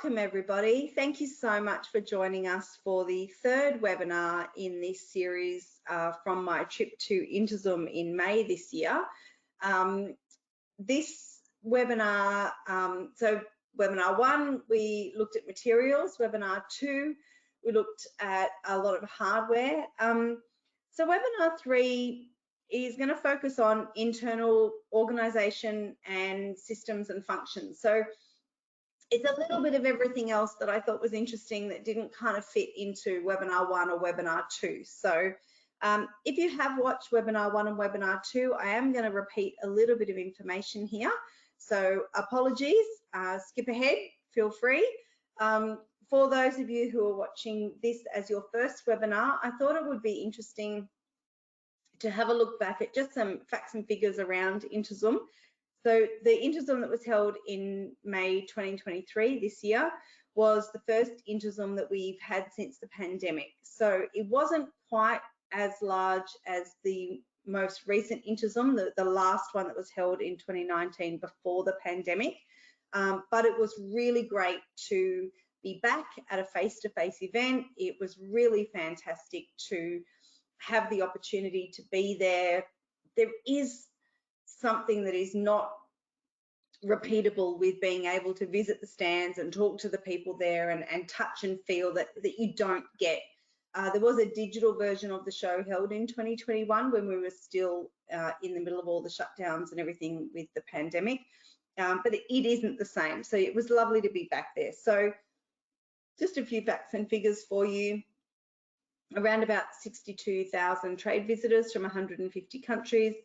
Welcome everybody. Thank you so much for joining us for the third webinar in this series from my trip to Interzum in May this year. This webinar, so webinar 1, we looked at materials. Webinar 2, we looked at a lot of hardware. So webinar 3 is going to focus on internal organization and systems and functions. So it's a little bit of everything else that I thought was interesting that didn't kind of fit into webinar 1 or webinar 2. So if you have watched webinar 1 and webinar 2, I am going to repeat a little bit of information here. So apologies, skip ahead, feel free. For those of you who are watching this as your first webinar, I thought it would be interesting to have a look back at just some facts and figures around Interzum. So the Interzum that was held in May 2023 this year was the first Interzum that we've had since the pandemic. So it wasn't quite as large as the most recent Interzum, the last one that was held in 2019 before the pandemic. But it was really great to be back at a face-to-face event. It was really fantastic to have the opportunity to be there. There is something that is not repeatable with being able to visit the stands and talk to the people there and touch and feel that you don't get. There was a digital version of the show held in 2021 when we were still in the middle of all the shutdowns and everything with the pandemic, but it isn't the same. So it was lovely to be back there. So just a few facts and figures for you. Around about 62,000 trade visitors from 150 countries,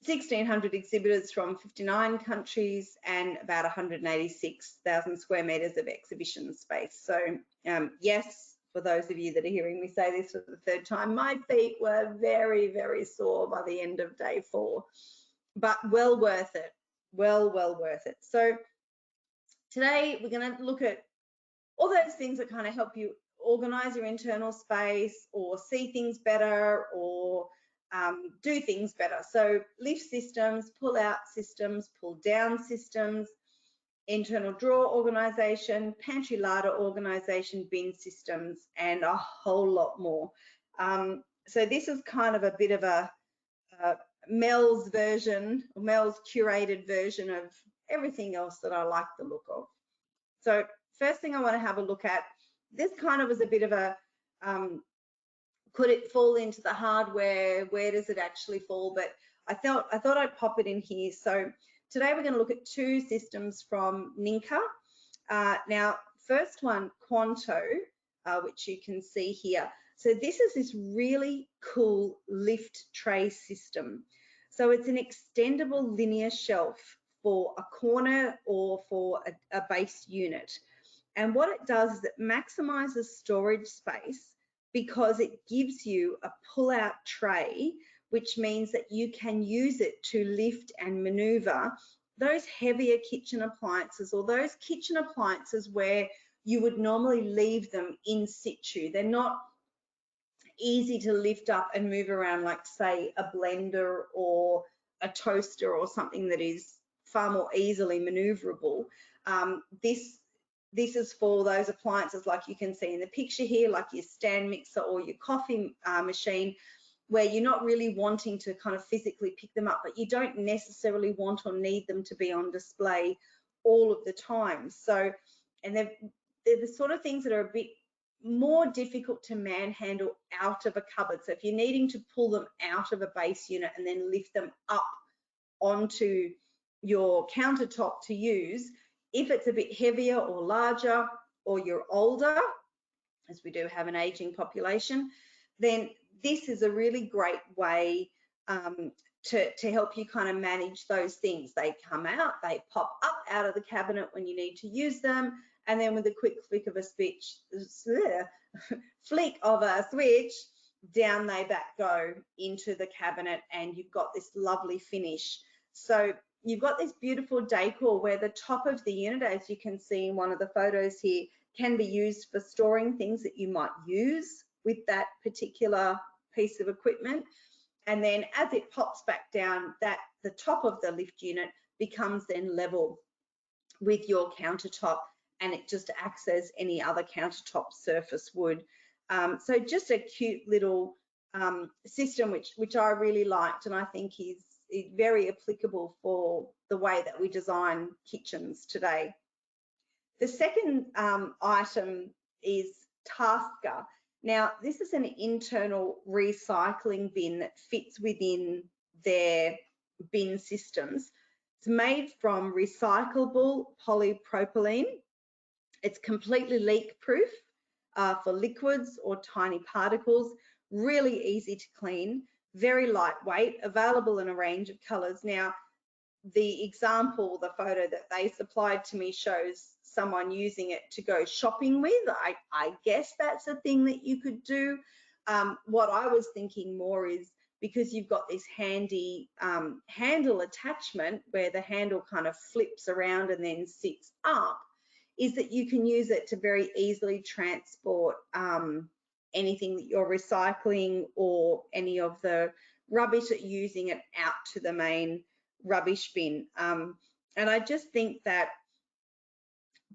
1,600 exhibitors from 59 countries, and about 186,000 square meters of exhibition space. So yes, for those of you that are hearing me say this for the third time, my feet were very, very sore by the end of day 4, but well worth it, well worth it. So today we're going to look at all those things that kind of help you organize your internal space or see things better or do things better. So lift systems, pull out systems, pull down systems, internal drawer organization, pantry larder organization, bin systems, and a whole lot more. So this is kind of a bit of a Mel's version, or Mel's curated version of everything else that I like the look of. So first thing I want to have a look at, this kind of was a bit of a, could it fall into the hardware? Where does it actually fall? But I thought I'd pop it in here. So today we're going to look at 2 systems from Ninka. Now, first one, Quanto, which you can see here. So this is this really cool lift tray system. So it's an extendable linear shelf for a corner or for a base unit. And what it does is it maximizes storage space because it gives you a pull-out tray, which means that you can use it to lift and maneuver those heavier kitchen appliances or those kitchen appliances where you would normally leave them in situ. They're not easy to lift up and move around like, say, a blender or a toaster or something that is far more easily maneuverable. This is for those appliances like you can see in the picture here, like your stand mixer or your coffee machine, where you're not really wanting to kind of physically pick them up, but you don't necessarily want or need them to be on display all of the time. So, and they're the sort of things that are a bit more difficult to manhandle out of a cupboard. So if you're needing to pull them out of a base unit and then lift them up onto your countertop to use, if it's a bit heavier or larger, or you're older, as we do have an aging population, then this is a really great way to help you kind of manage those things. They come out, they pop up out of the cabinet when you need to use them, and then with a quick flick of a switch, down they back go into the cabinet, and you've got this lovely finish. So you've got this beautiful decor where the top of the unit, as you can see in one of the photos here, can be used for storing things that you might use with that particular piece of equipment. And then as it pops back down, the top of the lift unit becomes then level with your countertop and it just acts as any other countertop surface would. So just a cute little system which I really liked, and I think is very applicable for the way that we design kitchens today. The second item is Tasker. Now, this is an internal recycling bin that fits within their bin systems. It's made from recyclable polypropylene. It's completely leak-proof for liquids or tiny particles, really easy to clean, very lightweight, available in a range of colours. Now, the example, the photo that they supplied to me shows someone using it to go shopping with. I guess that's a thing that you could do. What I was thinking more is, because you've got this handy handle attachment where the handle kind of flips around and then sits up, is that you can use it to very easily transport anything that you're recycling or any of the rubbish that you're using it out to the main rubbish bin. And I just think that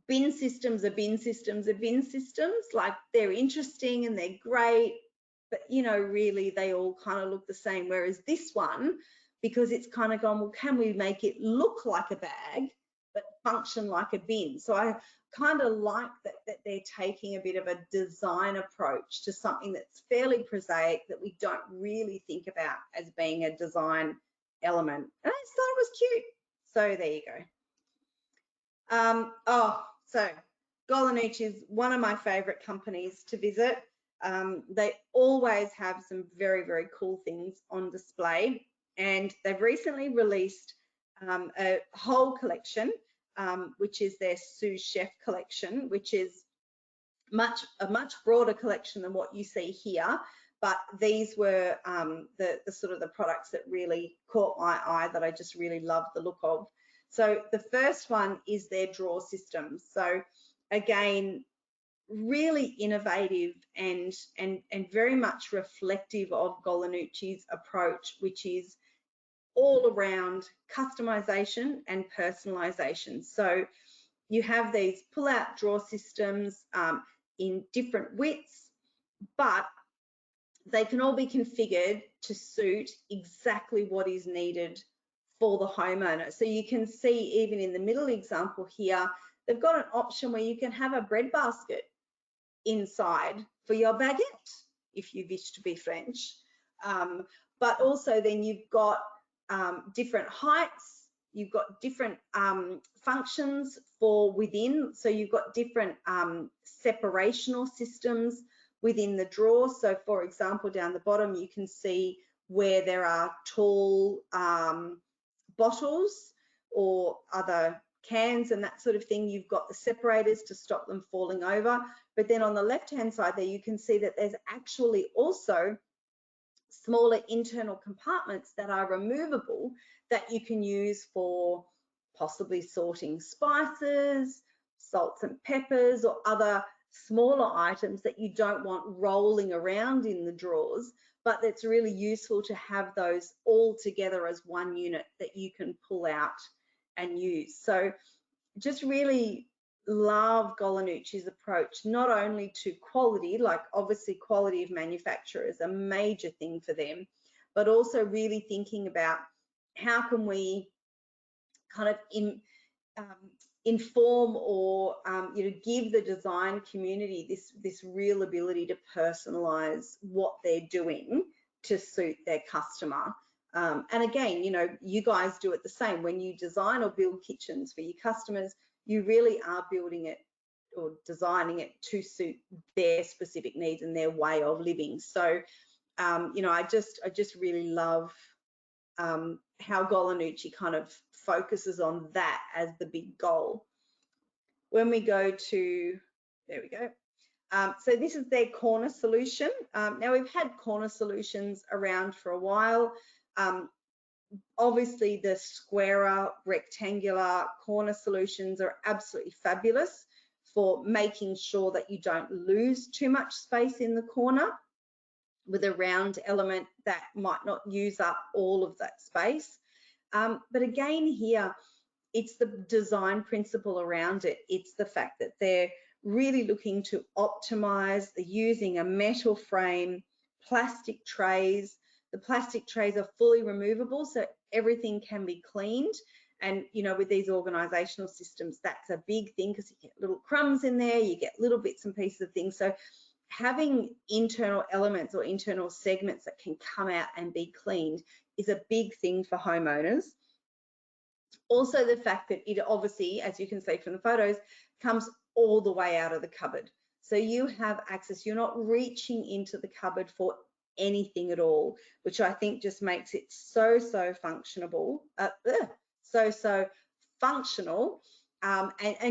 bin systems are bin systems are bin systems. Like, they're interesting and they're great, but you know, really they all kind of look the same. Whereas this one, because it's kind of gone, well, can we make it look like a bag but function like a bin? So I kind of like that they're taking a bit of a design approach to something that's fairly prosaic, that we don't really think about as being a design element. And I just thought it was cute. So there you go. So Golunucci is one of my favorite companies to visit. They always have some very, very cool things on display, and they've recently released a whole collection, which is their Sous Chef collection, which is a much broader collection than what you see here. But these were the sort of the products that really caught my eye, that I just really loved the look of. So the first one is their drawer system. So again, really innovative and very much reflective of Golunucci's approach, which is all around customization and personalization. So you have these pull-out drawer systems in different widths, but they can all be configured to suit exactly what is needed for the homeowner. So you can see, even in the middle example here, they've got an option where you can have a bread basket inside for your baguette, if you wish to be French. But also then you've got different heights, you've got different functions for within. So you've got different separational systems within the drawer. So for example, down the bottom, you can see where there are tall bottles or other cans and that sort of thing. You've got the separators to stop them falling over. But then on the left-hand side there, you can see that there's actually also smaller internal compartments that are removable, that you can use for possibly sorting spices, salts and peppers, or other smaller items that you don't want rolling around in the drawers, but it's really useful to have those all together as one unit that you can pull out and use. So just really love Golunucci's approach, not only to quality, like obviously quality of manufacture is a major thing for them, but also really thinking about how can we kind of inform or give the design community this real ability to personalize what they're doing to suit their customer. And again, you guys do it the same. When you design or build kitchens for your customers, you really are building it or designing it to suit their specific needs and their way of living. So, I just really love how Golunucci kind of focuses on that as the big goal. When we go to, there we go. So this is their corner solution. Now we've had corner solutions around for a while. Obviously the squarer, rectangular corner solutions are absolutely fabulous for making sure that you don't lose too much space in the corner with a round element that might not use up all of that space. But again here, it's the design principle around it. It's the fact that they're really looking to optimize. They're using a metal frame, plastic trays. The plastic trays are fully removable, so everything can be cleaned. And, you know, with these organizational systems, that's a big thing because you get little crumbs in there, you get little bits and pieces of things. So having internal elements or internal segments that can come out and be cleaned is a big thing for homeowners. Also, the fact that it obviously, as you can see from the photos, comes all the way out of the cupboard. So you have access, you're not reaching into the cupboard for anything at all, which I think just makes it so functional, and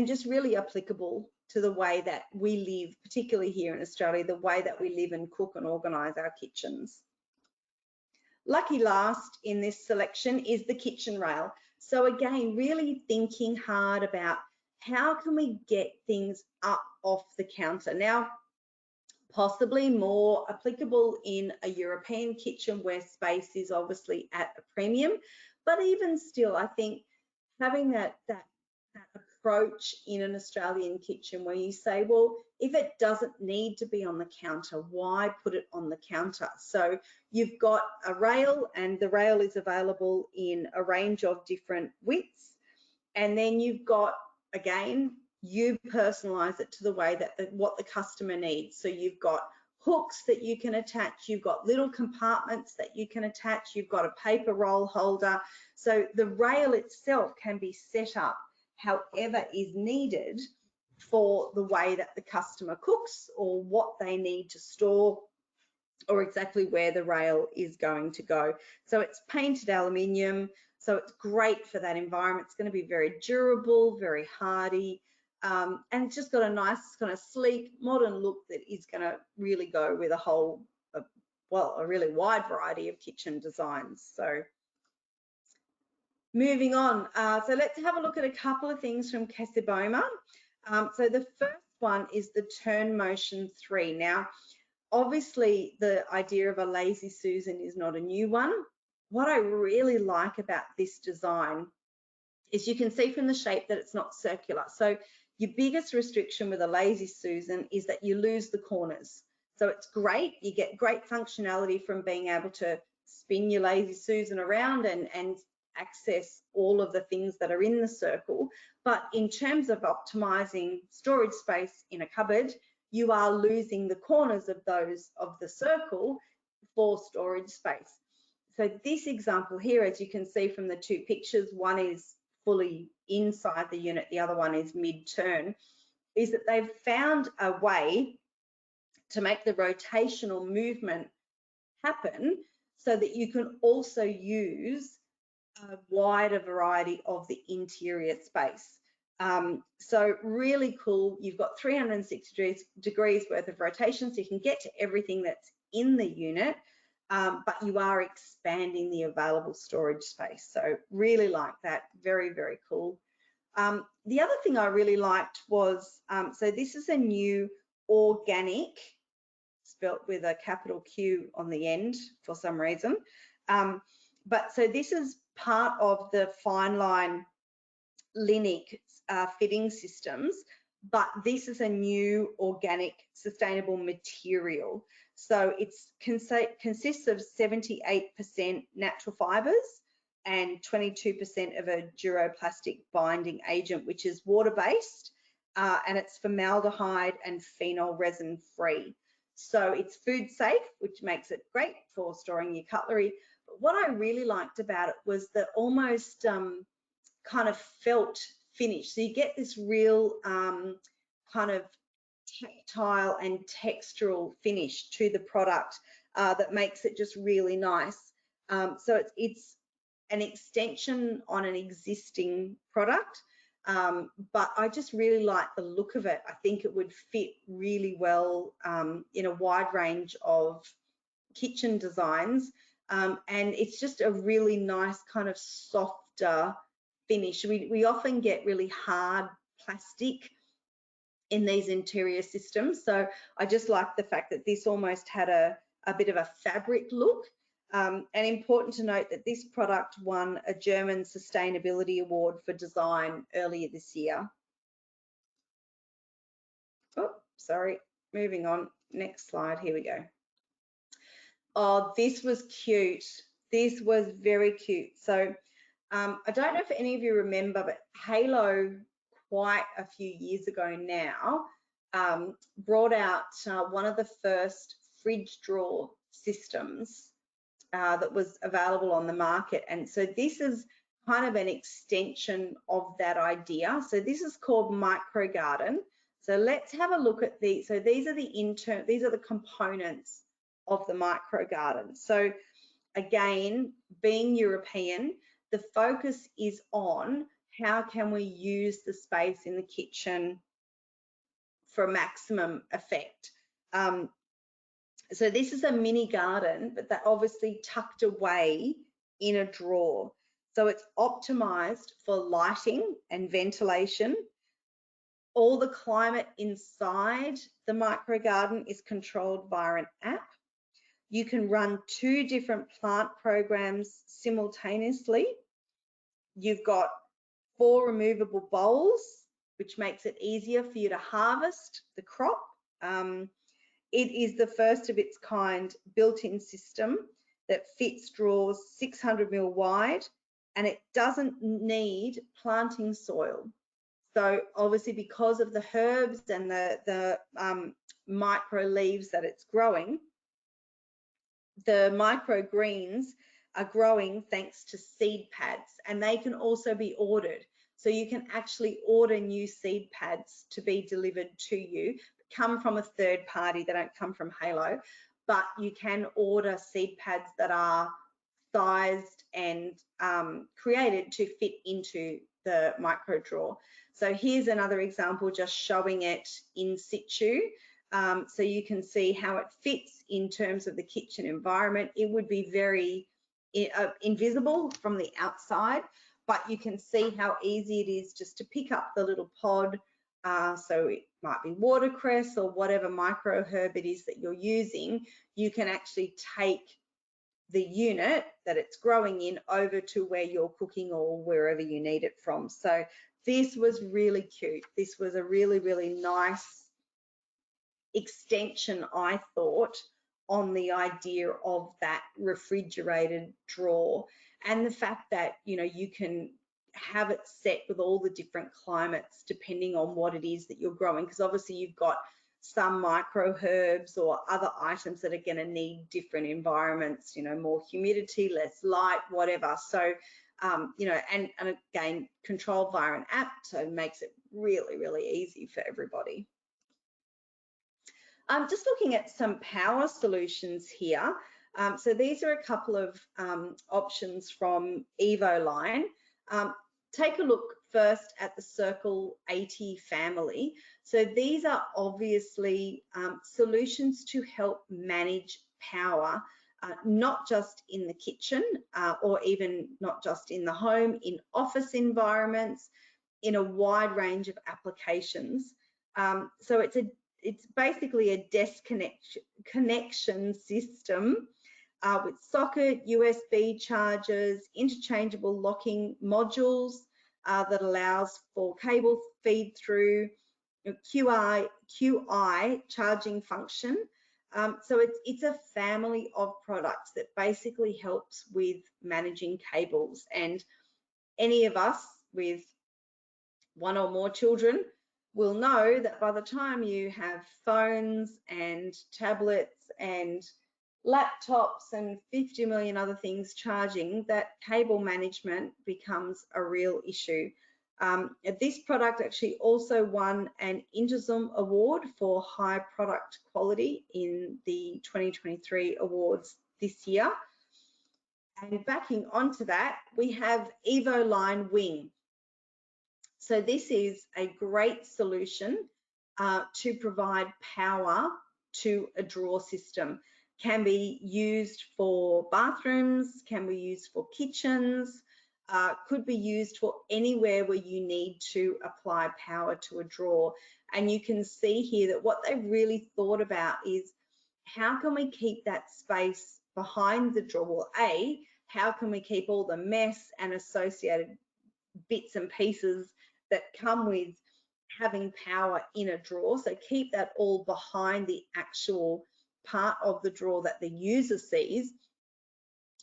just really applicable to the way that we live, particularly here in Australia, the way that we live and cook and organise our kitchens. Lucky last in this selection is the kitchen rail. So again, really thinking hard about how can we get things up off the counter. Now, possibly more applicable in a European kitchen where space is obviously at a premium, but even still, I think having that approach in an Australian kitchen where you say, well, if it doesn't need to be on the counter, why put it on the counter? So you've got a rail, and the rail is available in a range of different widths. And then you've got, again, you personalize it to the way that what the customer needs. So you've got hooks that you can attach, you've got little compartments that you can attach, you've got a paper roll holder. So the rail itself can be set up however is needed for the way that the customer cooks or what they need to store or exactly where the rail is going to go. So it's painted aluminium, so it's great for that environment. It's going to be very durable, very hardy, and it's just got a nice kind of sleek, modern look that is going to really go with a really wide variety of kitchen designs. So moving on, so let's have a look at a couple of things from Casaboma. So the first one is the Turn Motion 3. Now, obviously, the idea of a lazy Susan is not a new one. What I really like about this design is you can see from the shape that it's not circular. So your biggest restriction with a lazy Susan is that you lose the corners. So it's great, you get great functionality from being able to spin your lazy Susan around and access all of the things that are in the circle. But in terms of optimizing storage space in a cupboard, you are losing the corners of the circle for storage space. So this example here, as you can see from the two pictures, one is fully inside the unit, the other one is mid-turn, is that they've found a way to make the rotational movement happen so that you can also use a wider variety of the interior space. So really cool. You've got 360 degrees worth of rotation, so you can get to everything that's in the unit, but you are expanding the available storage space. So really like that, very, very cool. The other thing I really liked was, so this is a new organic, spelt with a capital Q on the end for some reason. But so this is part of the Fineline Linic fitting systems, but this is a new organic sustainable material. So it consists of 78% natural fibers and 22% of a duroplastic binding agent, which is water-based, and it's formaldehyde and phenol resin free. So it's food safe, which makes it great for storing your cutlery. But what I really liked about it was the almost kind of felt finish. So you get this real kind of tactile and textural finish to the product that makes it just really nice. So it's an extension on an existing product, but I just really like the look of it. I think it would fit really well in a wide range of kitchen designs, and it's just a really nice kind of softer finish. We often get really hard plastic in these interior systems, so I just like the fact that this almost had a bit of a fabric look, And important to note that this product won a German Sustainability Award for design earlier this year. Oh, sorry, moving on. Next slide, here we go. Oh, this was cute. This was very cute. So I don't know if any of you remember, but Halo, quite a few years ago now, brought out one of the first fridge drawer systems that was available on the market. And so this is kind of an extension of that idea. So this is called Micro Garden. So let's have a look at these. So these are the components of the Micro Garden. So again, being European, the focus is on how can we use the space in the kitchen for maximum effect. So this is a mini garden, but they're obviously tucked away in a drawer. So it's optimized for lighting and ventilation. All the climate inside the micro garden is controlled via an app. You can run 2 different plant programs simultaneously. You've got 4 removable bowls, which makes it easier for you to harvest the crop. It is the first of its kind built-in system that fits drawers 600 mil wide, and it doesn't need planting soil. So obviously, because of the herbs and the micro leaves that it's growing, the microgreens are growing thanks to seed pads, and they can also be ordered. So you can actually order new seed pads to be delivered to you, come from a third party, they don't come from Halo, but you can order seed pads that are sized and created to fit into the micro drawer. So here's another example just showing it in situ. So you can see how it fits in terms of the kitchen environment. It would be very invisible from the outside, but you can see how easy it is just to pick up the little pod. So it might be watercress or whatever micro herb it is that you're using. You can actually take the unit that it's growing in over to where you're cooking or wherever you need it from. So this was really cute. This was a really, really nice extension, I thought, on the idea of that refrigerated drawer, and the fact that, you know, you can have it set with all the different climates depending on what it is that you're growing, because obviously you've got some micro herbs or other items that are going to need different environments, you know, more humidity, less light, whatever. So you know, and again, controlled via an app, so it makes it really, really easy for everybody. Just looking at some power solutions here. So these are a couple of options from Evoline. Take a look first at the Circle 80 family. So these are obviously solutions to help manage power, not just in the kitchen or even not just in the home, in office environments, in a wide range of applications. So it's basically a desk connection system with socket, USB chargers, interchangeable locking modules that allows for cable feed through, QI charging function. So it's a family of products that basically helps with managing cables. And any of us with 1 or more children will know that by the time you have phones and tablets and laptops and 50 million other things charging, that cable management becomes a real issue. This product actually also won an Interzum Award for high product quality in the 2023 awards this year. And backing onto that, we have Evoline Wing. So this is a great solution to provide power to a drawer system. Can be used for bathrooms, can be used for kitchens, could be used for anywhere where you need to apply power to a drawer. And you can see here that what they really thought about is how can we keep that space behind the drawer. Well, A, how can we keep all the mess and associated bits and pieces that come with having power in a drawer? So keep that all behind the actual part of the drawer that the user sees.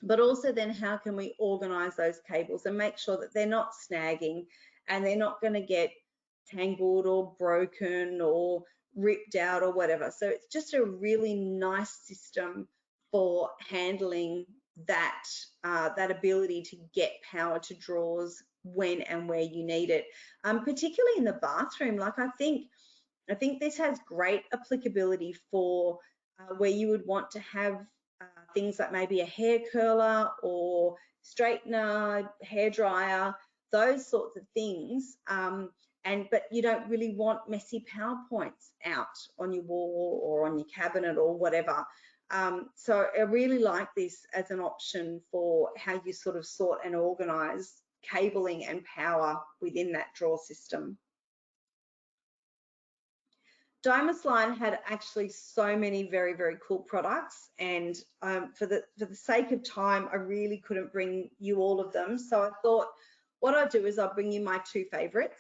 But also then how can we organize those cables and make sure that they're not snagging and they're not going to get tangled or broken or ripped out or whatever. So it's just a really nice system for handling that that ability to get power to drawers when and where you need it, particularly in the bathroom. Like I think this has great applicability for where you would want to have things like maybe a hair curler or straightener, hair dryer, those sorts of things. But you don't really want messy PowerPoints out on your wall or on your cabinet or whatever. So I really like this as an option for how you sort of sort and organize cabling and power within that drawer system. DymasLine had actually so many very, very cool products, and for the sake of time, I really couldn't bring you all of them. So I thought what I'll do is I'll bring you my two favorites,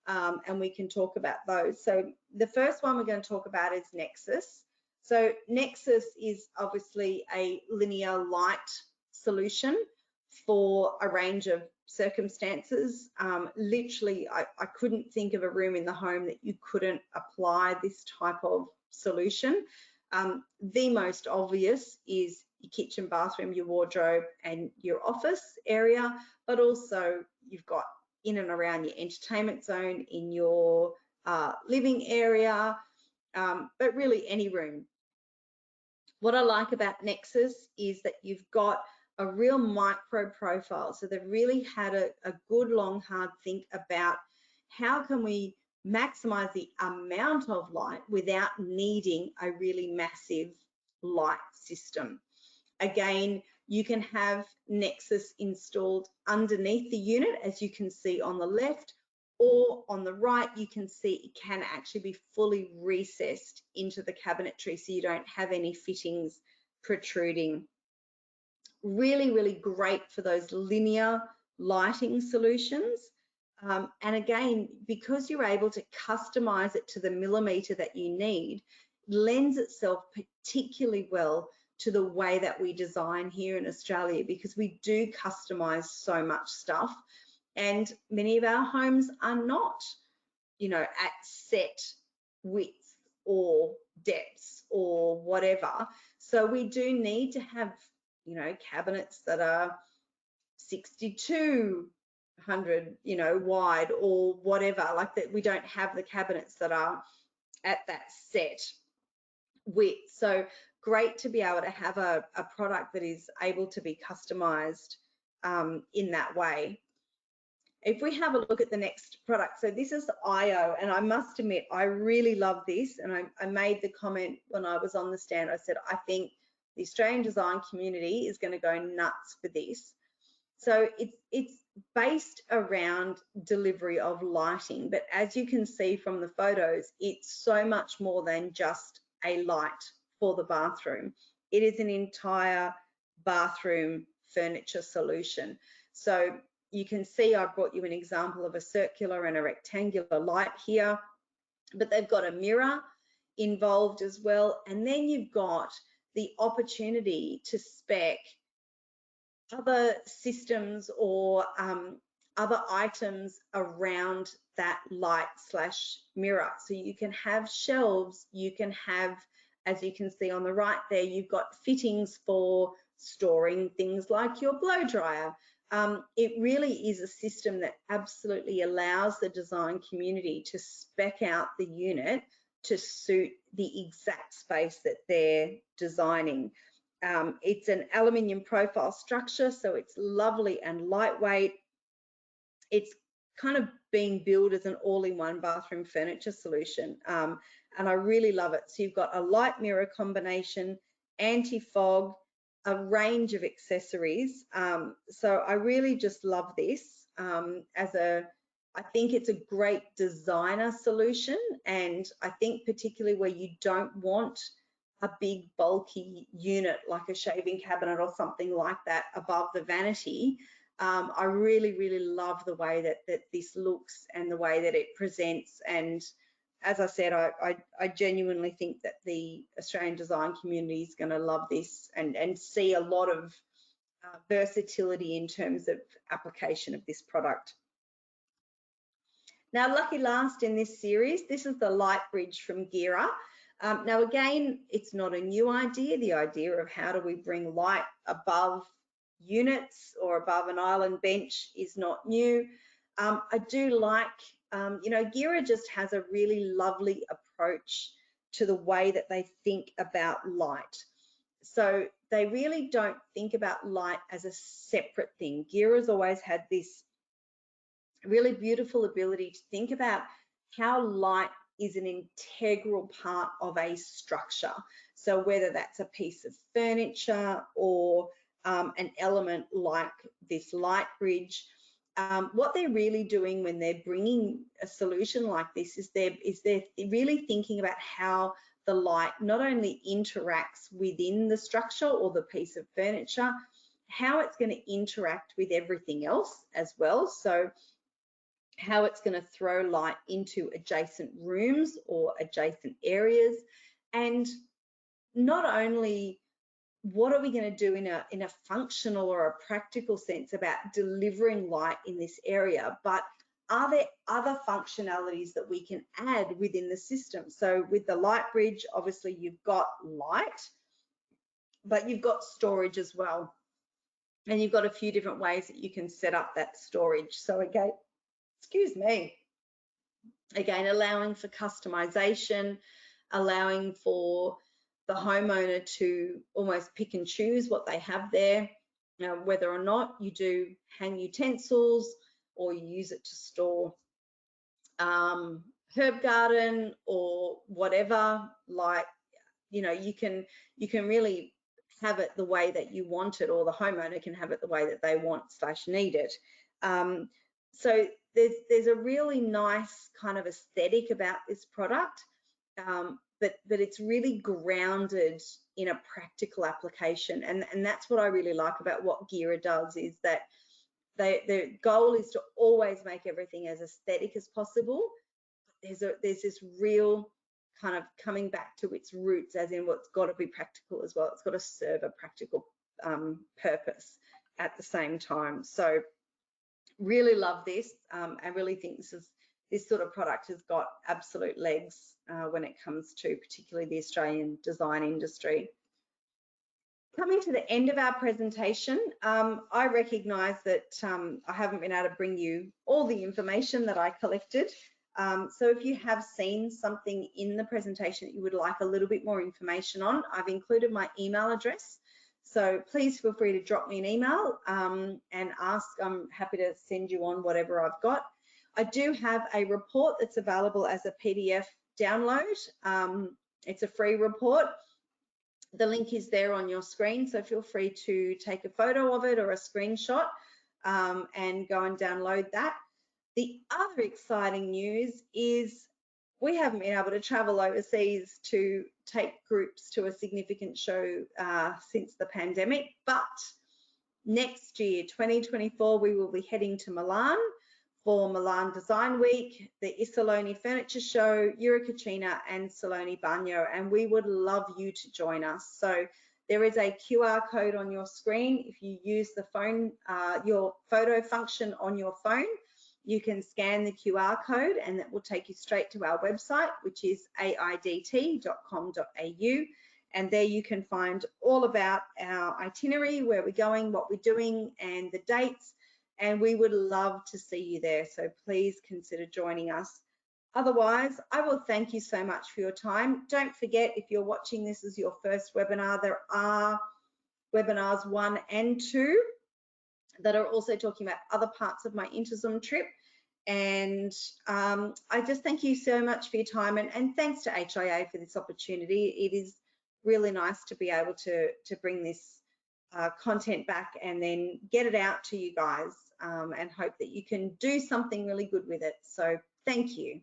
and we can talk about those. So the first one we're going to talk about is Nexus. So Nexus is obviously a linear light solution for a range of circumstances. Literally, I couldn't think of a room in the home that you couldn't apply this type of solution. The most obvious is your kitchen, bathroom, your wardrobe, and your office area, but also you've got in and around your entertainment zone, in your living area, but really any room. What I like about Nexus is that you've got a real micro profile. So they've really had a good long hard think about how can we maximize the amount of light without needing a really massive light system. Again, you can have Nexus installed underneath the unit, as you can see on the left, or on the right, you can see it can actually be fully recessed into the cabinetry so you don't have any fittings protruding. Really, really great for those linear lighting solutions. And again, because you're able to customize it to the millimeter that you need, lends itself particularly well to the way that we design here in Australia, because we do customize so much stuff. And many of our homes are not, you know, at set width or depths or whatever. So we do need to have, you know, cabinets that are 6200, you know, wide or whatever, like that. We don't have the cabinets that are at that set width. So great to be able to have a product that is able to be customized in that way. If we have a look at the next product, so this is the IO, and I must admit, I really love this, and I made the comment when I was on the stand. I said, I think the Australian design community is going to go nuts for this. So it's based around delivery of lighting, but as you can see from the photos, it's so much more than just a light for the bathroom. It is an entire bathroom furniture solution. So you can see I brought you an example of a circular and a rectangular light here, but they've got a mirror involved as well. And then you've got the opportunity to spec other systems or other items around that light slash mirror. So you can have shelves, you can have, as you can see on the right there, you've got fittings for storing things like your blow dryer. It really is a system that absolutely allows the design community to spec out the unit to suit the exact space that they're designing. It's an aluminium profile structure, so it's lovely and lightweight. It's kind of being billed as an all-in-one bathroom furniture solution, and I really love it. So you've got a light mirror combination, anti-fog, a range of accessories. So I really just love this I think it's a great designer solution, and I think particularly where you don't want a big bulky unit like a shaving cabinet or something like that above the vanity. I really, really love the way that this looks and the way that it presents. And as I said, I genuinely think that the Australian design community is going to love this and see a lot of versatility in terms of application of this product. Now, lucky last in this series, this is the light bridge from Gira. Now, again, it's not a new idea. The idea of how do we bring light above units or above an island bench is not new. I do like, you know, Gira just has a really lovely approach to the way that they think about light. So they really don't think about light as a separate thing. Gira's always had this really beautiful ability to think about how light is an integral part of a structure. So whether that's a piece of furniture or an element like this light bridge, what they're really doing when they're bringing a solution like this is they're really thinking about how the light not only interacts within the structure or the piece of furniture, how it's going to interact with everything else as well. So how it's going to throw light into adjacent rooms or adjacent areas, and not only what are we going to do in a functional or a practical sense about delivering light in this area, but are there other functionalities that we can add within the system? So with the light bridge, obviously you've got light, but you've got storage as well. And you've got a few different ways that you can set up that storage. So again, excuse me, again, allowing for customization, allowing for the homeowner to almost pick and choose what they have there, whether or not you do hang utensils or you use it to store herb garden or whatever. Like, you know, you can really have it the way that you want it, or the homeowner can have it the way that they want / need it. So there's a really nice kind of aesthetic about this product, but it's really grounded in a practical application, and that's what I really like about what Gira does, is that their goal is to always make everything as aesthetic as possible. There's this real kind of coming back to its roots, as in what's got to be practical as well. It's got to serve a practical purpose at the same time. So really love this. I really think this sort of product has got absolute legs when it comes to particularly the Australian design industry. Coming to the end of our presentation, I recognise that I haven't been able to bring you all the information that I collected. So if you have seen something in the presentation that you would like a little bit more information on, I've included my email address. So please feel free to drop me an email and ask. I'm happy to send you on whatever I've got. I do have a report that's available as a PDF download. It's a free report. The link is there on your screen, so feel free to take a photo of it or a screenshot and go and download that. The other exciting news is we haven't been able to travel overseas to take groups to a significant show since the pandemic, but next year, 2024, we will be heading to Milan for Milan Design Week, the Isoloni Furniture Show, Eurocachina and Salone Bagno, and we would love you to join us. So there is a QR code on your screen. If you use the phone, your photo function on your phone, you can scan the QR code and that will take you straight to our website, which is aidt.com.au. And there you can find all about our itinerary, where we're going, what we're doing, and the dates. And we would love to see you there. So please consider joining us. Otherwise, I will thank you so much for your time. Don't forget, if you're watching this as your first webinar, there are webinars 1 and 2 that are also talking about other parts of my Interzum trip. And I just thank you so much for your time, and thanks to HIA for this opportunity. It is really nice to be able to bring this content back and then get it out to you guys, and hope that you can do something really good with it. So thank you.